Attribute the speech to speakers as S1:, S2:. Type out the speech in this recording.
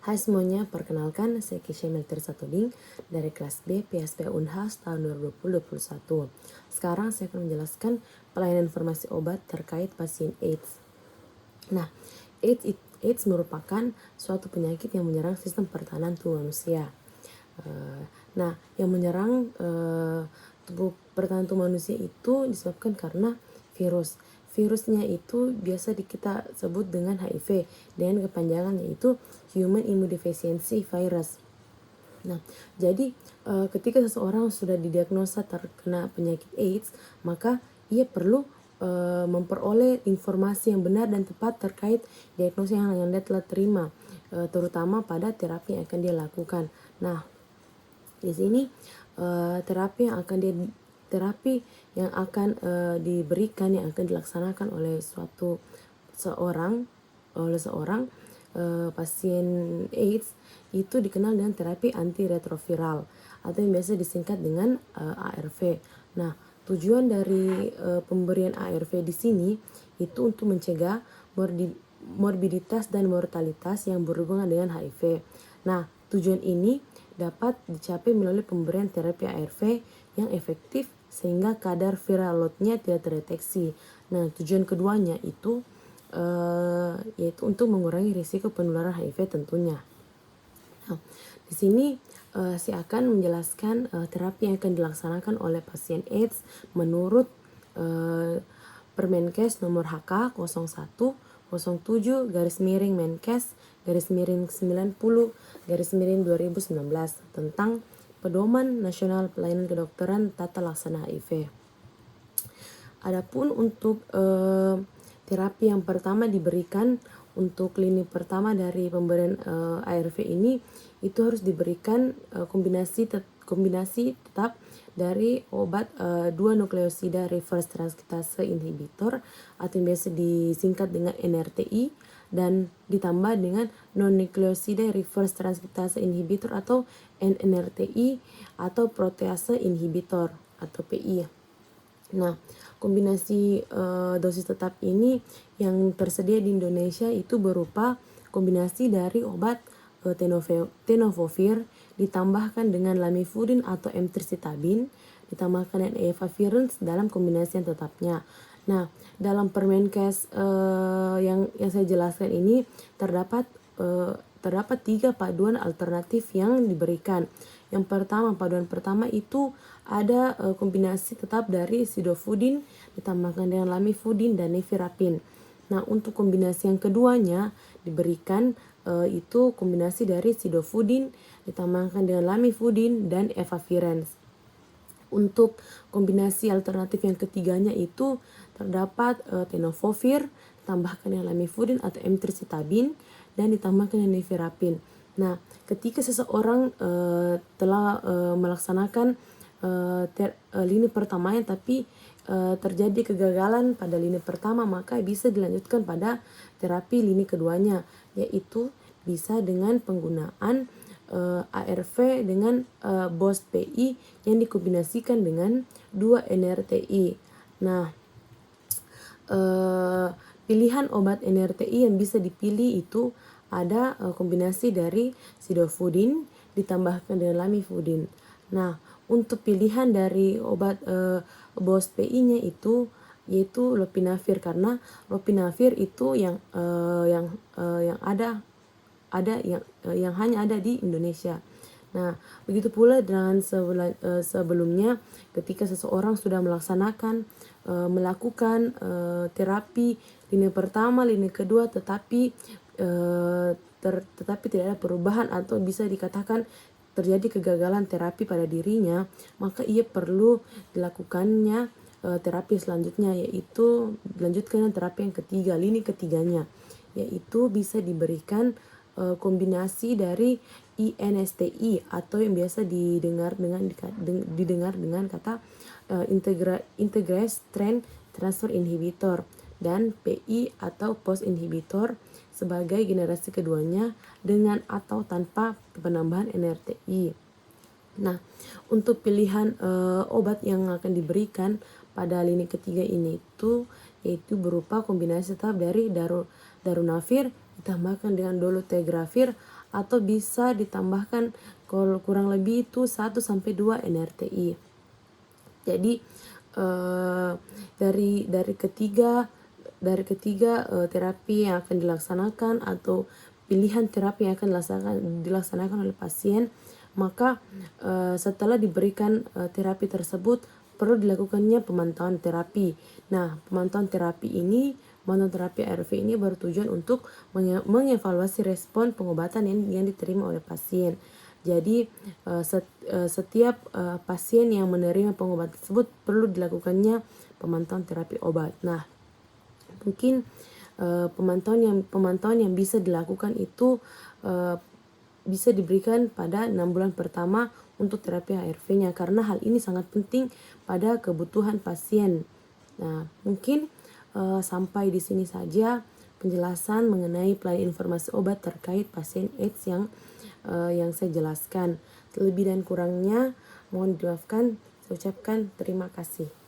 S1: Hai semuanya, perkenalkan saya Kisha Melter Satuding dari kelas B PSP Unhas tahun 2021. Sekarang saya akan menjelaskan pelayanan informasi obat terkait pasien AIDS. Nah, AIDS merupakan suatu penyakit yang menyerang sistem pertahanan tubuh manusia. Yang menyerang tubuh pertahanan tubuh manusia itu disebabkan karena virus. Virusnya itu biasa kita sebut dengan HIV dengan kepanjangan yaitu Human Immunodeficiency Virus. Nah, jadi ketika seseorang sudah didiagnosa terkena penyakit AIDS, maka ia perlu memperoleh informasi yang benar dan tepat terkait diagnosis yang dia telah terima, terutama pada terapi yang akan dia lakukan. Nah, di sini terapi yang akan diberikan, yang akan dilaksanakan oleh seorang pasien AIDS itu dikenal dengan terapi antiretroviral atau yang biasa disingkat dengan ARV. Nah, tujuan dari pemberian ARV di sini itu untuk mencegah morbiditas dan mortalitas yang berhubungan dengan HIV. Nah, tujuan ini dapat dicapai melalui pemberian terapi ARV yang efektif sehingga kadar viral loadnya tidak terdeteksi. Nah, tujuan keduanya itu yaitu untuk mengurangi risiko penularan HIV tentunya. Nah, di sini saya akan menjelaskan terapi yang akan dilaksanakan oleh pasien AIDS menurut Permenkes nomor HK 0107-Menkes-90-2019 tentang Pedoman Nasional Pelayanan Kedokteran Tata Laksana HIV. Adapun untuk terapi yang pertama diberikan untuk lini pertama dari pemberian ARV ini itu harus diberikan kombinasi tetap dari obat 2 nukleosida reverse transkriptase inhibitor atau yang biasa disingkat dengan NRTI dan ditambah dengan non-nukleosida reverse transkriptase inhibitor atau NNRTI atau protease inhibitor atau PI. Nah, kombinasi dosis tetap ini yang tersedia di Indonesia itu berupa kombinasi dari obat tenofovir ditambahkan dengan lamivudin atau emtricitabine ditambahkan dengan efavirenz dalam kombinasi yang tetapnya. Nah, dalam Permenkes yang saya jelaskan ini terdapat 3 paduan alternatif yang diberikan. Yang pertama, paduan pertama itu ada kombinasi tetap dari sidofudin ditambahkan dengan lamivudin dan nevirapin. Nah, untuk kombinasi yang keduanya diberikan itu kombinasi dari sidofudin ditambahkan dengan lamivudin dan efavirenz. Untuk kombinasi alternatif yang ketiganya itu terdapat tenofovir ditambahkan dengan lamivudin atau emtricitabine dan ditambahkan dengan nevirapin. Nah, ketika seseorang telah melaksanakan lini pertamanya tapi terjadi kegagalan pada lini pertama, maka bisa dilanjutkan pada terapi lini keduanya, yaitu bisa dengan penggunaan ARV dengan BOS PI yang dikombinasikan dengan 2 NRTI. Nah, pilihan obat NRTI yang bisa dipilih itu ada kombinasi dari sidofudin ditambahkan dengan lamivudin. Nah, untuk pilihan dari obat BOS PI-nya itu yaitu lopinavir, karena lopinavir itu yang hanya ada di Indonesia. Nah, begitu pula dengan sebelumnya ketika seseorang sudah melakukan terapi lini pertama, lini kedua tetapi tidak ada perubahan atau bisa dikatakan terjadi kegagalan terapi pada dirinya, maka ia perlu dilakukannya terapi selanjutnya, yaitu dilanjutkan terapi yang ketiga, lini ketiganya, yaitu bisa diberikan kombinasi dari INSTI atau yang biasa didengar dengan kata integrase strength transfer inhibitor dan PI atau post inhibitor sebagai generasi keduanya dengan atau tanpa penambahan NRTI. Nah, untuk pilihan obat yang akan diberikan pada lini ketiga ini yaitu berupa kombinasi tetap dari darunavir ditambahkan dengan dolutegravir atau bisa ditambahkan kalau kurang lebih itu 1-2 NRTI. Jadi dari ketiga terapi yang akan dilaksanakan atau pilihan terapi yang akan dilaksanakan oleh pasien, maka setelah diberikan terapi tersebut perlu dilakukannya pemantauan terapi. Nah, pemantauan terapi ARV ini bertujuan untuk mengevaluasi respon pengobatan yang diterima oleh pasien. Jadi setiap pasien yang menerima pengobatan tersebut perlu dilakukannya pemantauan terapi obat. Nah, mungkin pemantauan yang bisa dilakukan itu bisa diberikan pada 6 bulan pertama untuk terapi ARV-nya, karena hal ini sangat penting pada kebutuhan pasien. Nah, mungkin sampai di sini saja penjelasan mengenai pelayanan informasi obat terkait pasien AIDS yang saya jelaskan. Lebih dan kurangnya mohon dimaafkan. Saya ucapkan terima kasih.